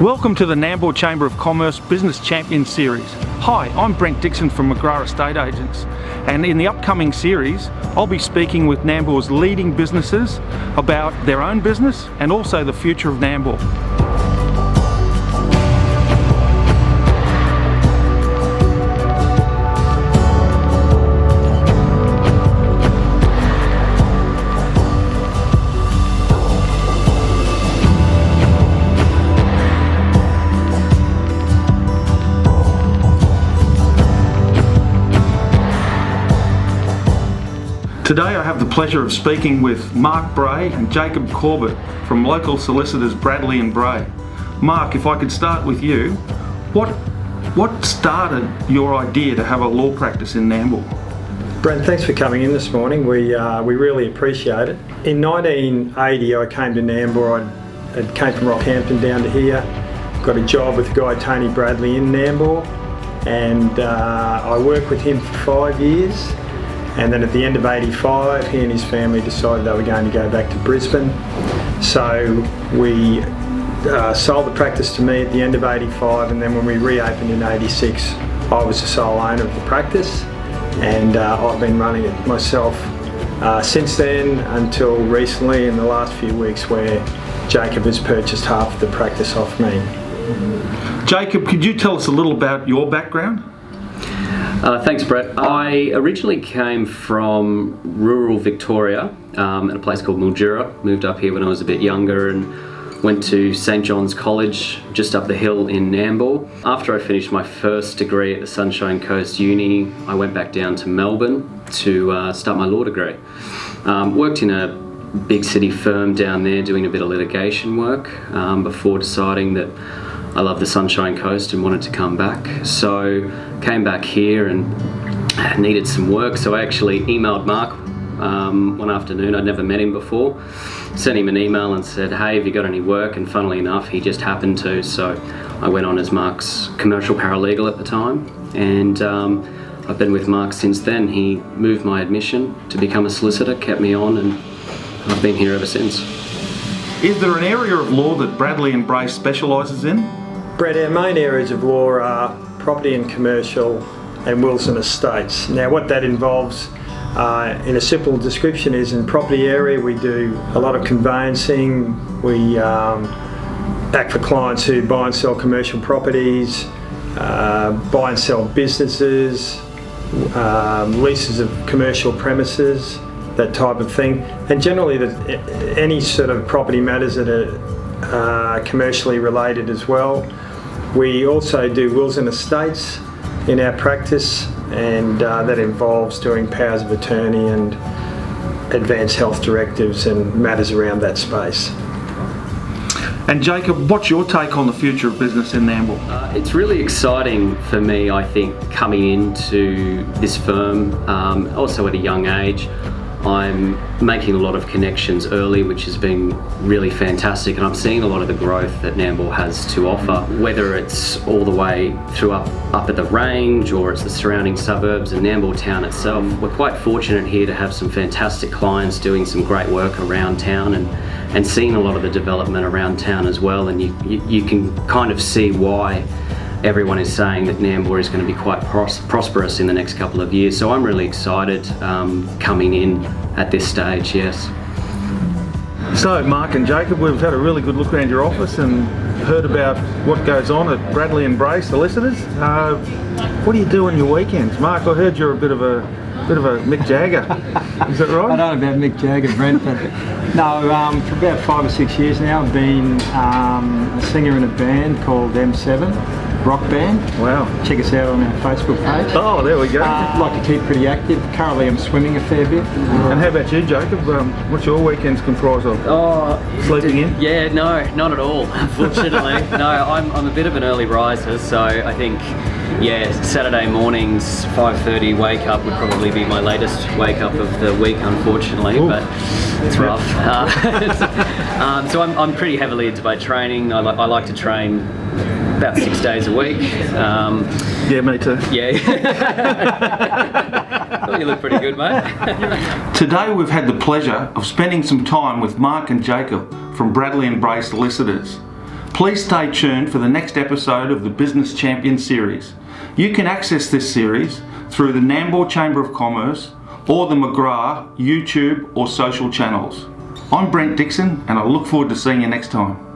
Welcome to the Nambour Chamber of Commerce Business Champions Series. Hi, I'm Brent Dixon from McGrath Estate Agents, and in the upcoming series I'll be speaking with Nambour's leading businesses about their own business and also the future of Nambour. Today I have the pleasure of speaking with Mark Bray and Jacob Corbett from local solicitors Bradley and Bray. Mark, if I could start with you, what started your idea to have a law practice in Nambour? Brent, thanks for coming in this morning. We really appreciate it. In 1980 I came to Nambour. I came from Rockhampton down to here, got a job with the guy Tony Bradley in Nambour, and I worked with him for 5 years. And then at the end of '85, he and his family decided they were going to go back to Brisbane. So we sold the practice to me at the end of '85, and then when we reopened in '86, I was the sole owner of the practice, and I've been running it myself since then until recently in the last few weeks, where Jacob has purchased half of the practice off me. Jacob, could you tell us a little about your background? Thanks, Brett. I originally came from rural Victoria at a place called Mildura. Moved up here when I was a bit younger and went to St John's College just up the hill in Nambour. After I finished my first degree at the Sunshine Coast Uni, I went back down to Melbourne to start my law degree. Worked in a big city firm down there doing a bit of litigation work before deciding that I love the Sunshine Coast and wanted to come back. So came back here and needed some work, so I actually emailed Mark one afternoon. I'd never met him before. Sent him an email and said, hey, have you got any work? And funnily enough, he just happened to, so I went on as Mark's commercial paralegal at the time, and I've been with Mark since then. He moved my admission to become a solicitor, kept me on, and I've been here ever since. Is there an area of law that Bradley and Bray specialises in? Brett, our main areas of law are property and commercial and wills and estates. Now what that involves in a simple description is, in property area we do a lot of conveyancing. We act for clients who buy and sell commercial properties, buy and sell businesses, leases of commercial premises, that type of thing. And generally any sort of property matters that are commercially related as well. We also do wills and estates in our practice, and that involves doing powers of attorney and advanced health directives and matters around that space. And Jacob, what's your take on the future of business in Nambour? It's really exciting for me, I think, coming into this firm, also at a young age. I'm making a lot of connections early, which has been really fantastic, and I'm seeing a lot of the growth that Nambour has to offer, whether it's all the way through up at the range or it's the surrounding suburbs and Nambour town itself. We're quite fortunate here to have some fantastic clients doing some great work around town and seeing a lot of the development around town as well, and you can kind of see why everyone is saying that Nambour is going to be quite prosperous in the next couple of years. So I'm really excited coming in at this stage, yes. So Mark and Jacob, we've had a really good look around your office and heard about what goes on at Bradley and Bray Solicitors. What do you do on your weekends? Mark, I heard you're a bit of a Mick Jagger. Is that right? I don't know about Mick Jagger, Brent, but no, for about 5 or 6 years now I've been a singer in a band called M7. Rock band. Wow. Check us out on our Facebook page. Oh, there we go. Like to keep pretty active. Currently I'm swimming a fair bit. And how about you, Jacob? What's your weekends comprise of? Sleeping in? Yeah, no, not at all, unfortunately. No, I'm a bit of an early riser, so I think, yeah, Saturday mornings, 5:30 wake up would probably be my latest wake up of the week, unfortunately. Ooh. But it's rough. So I'm pretty heavily into my training. I like to train about 6 days a week. Yeah, me too. Yeah. Well, you look pretty good, mate. Today we've had the pleasure of spending some time with Mark and Jacob from Bradley and Bray Solicitors. Please stay tuned for the next episode of the Business Champion series. You can access this series through the Nambour Chamber of Commerce or the McGrath YouTube or social channels. I'm Brent Dixon, and I look forward to seeing you next time.